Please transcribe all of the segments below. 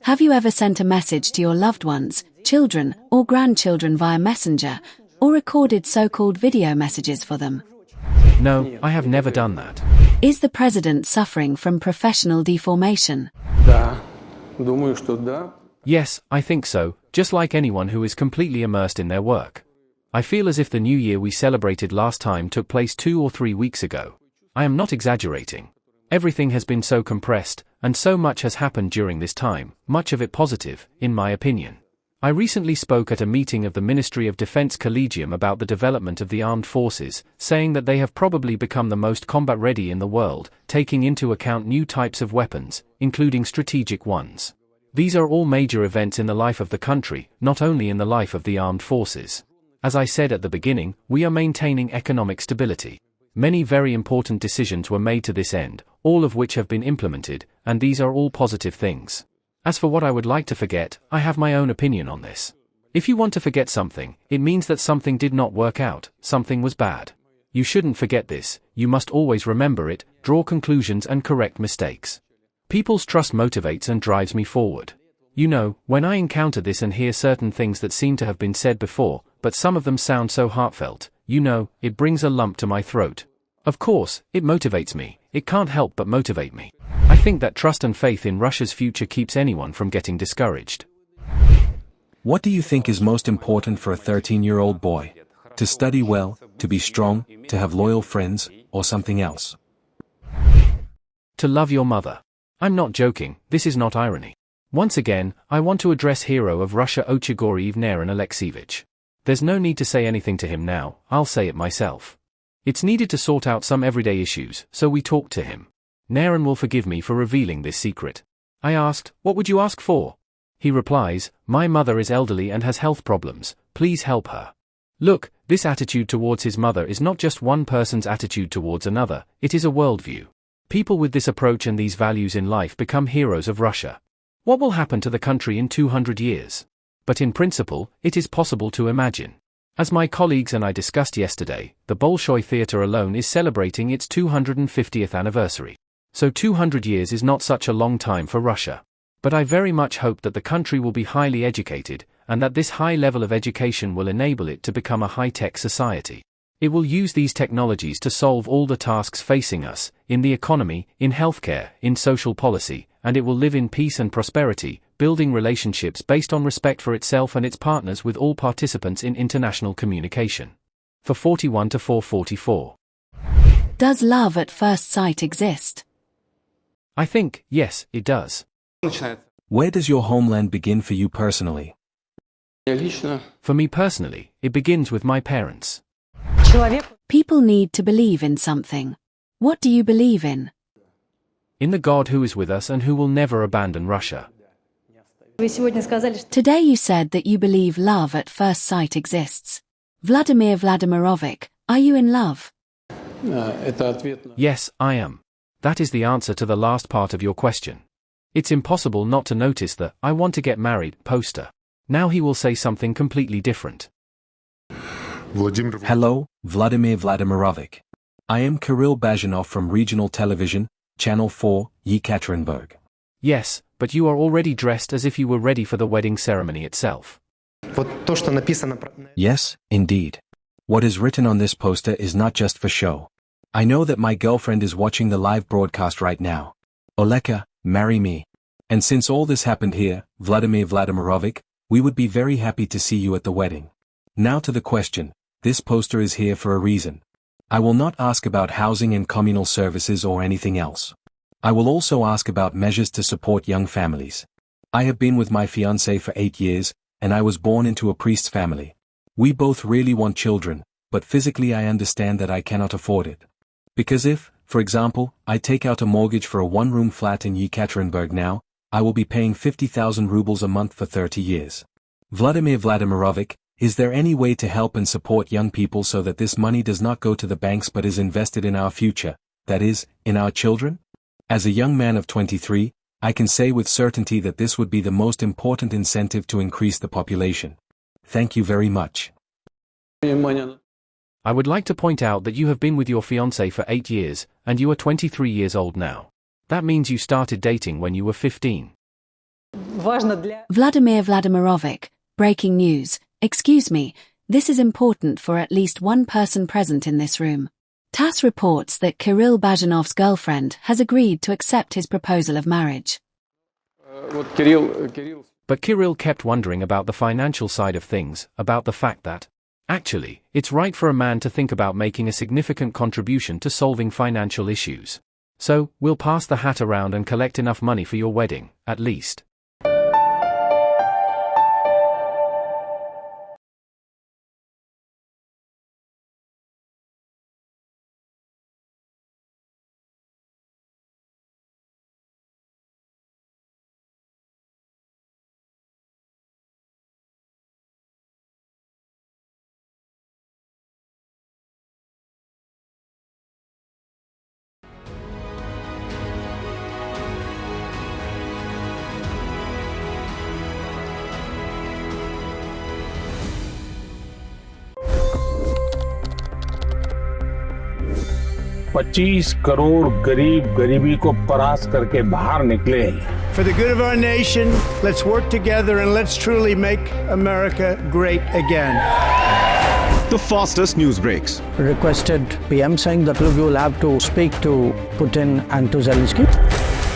Have you ever sent a message to your loved ones, children, or grandchildren via Messenger, or recorded so-called video messages for them? No, I have never done that. Is the president suffering from professional deformation? Yes, I think so, just like anyone who is completely immersed in their work. I feel as if the new year we celebrated last time took place 2 or 3 weeks ago. I am not exaggerating. Everything has been so compressed, and so much has happened during this time, much of it positive, in my opinion. I recently spoke at a meeting of the Ministry of Defense Collegium about the development of the armed forces, saying that they have probably become the most combat-ready in the world, taking into account new types of weapons, including strategic ones. These are all major events in the life of the country, not only in the life of the armed forces. As I said at the beginning, we are maintaining economic stability. Many very important decisions were made to this end, all of which have been implemented, and these are all positive things. As for what I would like to forget, I have my own opinion on this. If you want to forget something, it means that something did not work out, something was bad. You shouldn't forget this, you must always remember it, draw conclusions and correct mistakes. People's trust motivates and drives me forward. You know, when I encounter this and hear certain things that seem to have been said before, but some of them sound so heartfelt, you know, it brings a lump to my throat. Of course, it motivates me, it can't help but motivate me. I think that trust and faith in Russia's future keeps anyone from getting discouraged. What do you think is most important for a 13-year-old boy? To study well, to be strong, to have loyal friends, or something else? To love your mother. I'm not joking, this is not irony. Once again, I want to address hero of Russia Ochigori Evnaren Alexievich. There's no need to say anything to him now, I'll say it myself. It's needed to sort out some everyday issues, so we talked to him. Naren will forgive me for revealing this secret. I asked, what would you ask for? He replies, my mother is elderly and has health problems, please help her. Look, this attitude towards his mother is not just one person's attitude towards another, it is a worldview. People with this approach and these values in life become heroes of Russia. What will happen to the country in 200 years? But in principle, it is possible to imagine. As my colleagues and I discussed yesterday, the Bolshoi Theatre alone is celebrating its 250th anniversary. So 200 years is not such a long time for Russia. But I very much hope that the country will be highly educated, and that this high level of education will enable it to become a high-tech society. It will use these technologies to solve all the tasks facing us, in the economy, in healthcare, in social policy, and it will live in peace and prosperity, building relationships based on respect for itself and its partners with all participants in international communication. For 41 to 444. Does love at first sight exist? I think, yes, it does. Where does your homeland begin for you personally? For me personally, it begins with my parents. People need to believe in something. What do you believe in? In the God who is with us and who will never abandon Russia. Today you said that you believe love at first sight exists. Vladimir Vladimirovich, are you in love? Yes, I am. That is the answer to the last part of your question. It's impossible not to notice the "I want to get married" poster. Now he will say something completely different. Hello, Vladimir Vladimirovich. I am Kirill Bazhanov from Regional Television, Channel 4, Yekaterinburg. Yes, but you are already dressed as if you were ready for the wedding ceremony itself. Yes, indeed. What is written on this poster is not just for show. I know that my girlfriend is watching the live broadcast right now. Oleka, marry me. And since all this happened here, Vladimir Vladimirovich, we would be very happy to see you at the wedding. Now to the question, this poster is here for a reason. I will not ask about housing and communal services or anything else. I will also ask about measures to support young families. I have been with my fiancé for 8 years, and I was born into a priest's family. We both really want children, but physically I understand that I cannot afford it. Because if, for example, I take out a mortgage for a one-room flat in Yekaterinburg now, I will be paying 50,000 rubles a month for 30 years. Vladimir Vladimirovich, is there any way to help and support young people so that this money does not go to the banks but is invested in our future, that is, in our children? As a young man of 23, I can say with certainty that this would be the most important incentive to increase the population. Thank you very much. I would like to point out that you have been with your fiancé for 8 years, and you are 23 years old now. That means you started dating when you were 15. Vladimir Vladimirovic, breaking news. Excuse me, this is important for at least one person present in this room. TASS reports that Kirill Bazhanov's girlfriend has agreed to accept his proposal of marriage. But Kirill kept wondering about the financial side of things, about the fact that, actually, it's right for a man to think about making a significant contribution to solving financial issues. So, we'll pass the hat around and collect enough money for your wedding, at least. $25 crore गरीब गरीबी को परास्त करके बाहर निकले। For the good of our nation, let's work together and let's truly make America great again. The fastest news breaks. Requested PM saying that look, you'll have to speak to Putin and to Zelensky.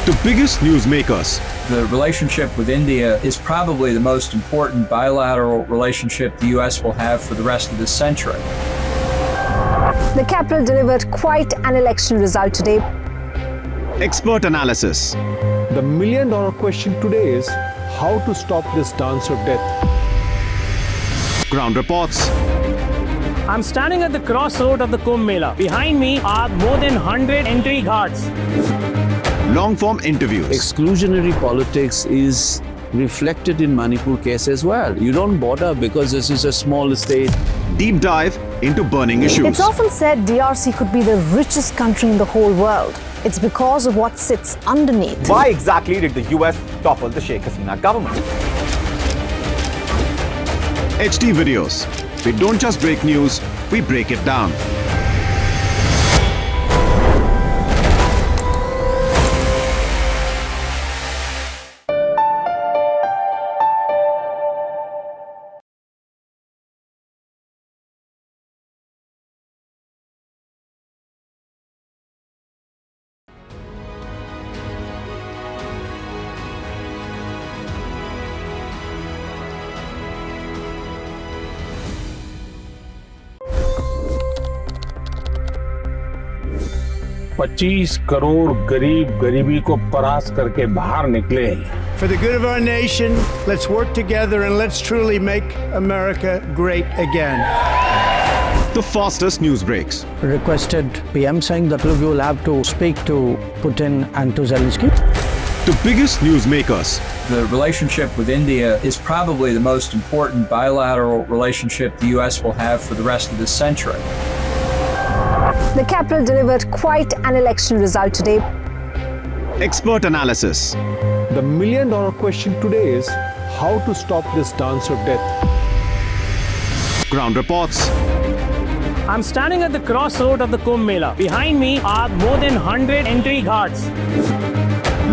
The biggest news makers. The relationship with India is probably the most important bilateral relationship the U.S. will have for the rest of this century. The capital delivered quite an election result today. Expert analysis. The million-dollar question today is how to stop this dance of death. Ground reports. I'm standing at the crossroad of the Kumbh Mela. Behind me are more than 100 entry guards. Long-form interviews. Exclusionary politics is reflected in Manipur case as well. You don't bother because this is a small state. Deep dive into burning issues. It's often said DRC could be the richest country in the whole world. It's because of what sits underneath. Why exactly did the US topple the Sheikh Hasina government? HD videos. We don't just break news, we break it down. $25 crore गरीब गरीबी को परास्त करके बाहर निकले। For the good of our nation, let's work together and let's truly make America great again. The fastest news breaks. Requested PM saying that look, you'll have to speak to Putin and to Zelensky. The biggest news makers. The relationship with India is probably the most important bilateral relationship the U.S. will have for the rest of this century. The capital delivered quite an election result today. Expert analysis. The million-dollar question today is how to stop this dance of death. Ground reports. I'm standing at the crossroad of the Kumbh Mela. Behind me are more than 100 entry guards.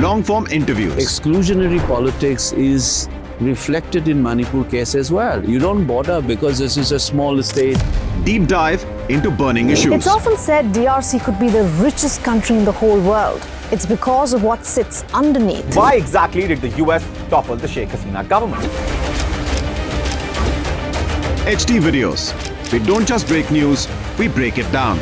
Long-form interviews. Exclusionary politics is reflected in Manipur case as well. You don't bother because this is a small state. Deep dive into burning issues. It's often said DRC could be the richest country in the whole world. It's because of what sits underneath. Why exactly did the US topple the Sheikh Hasina government? HD videos. We don't just break news, we break it down.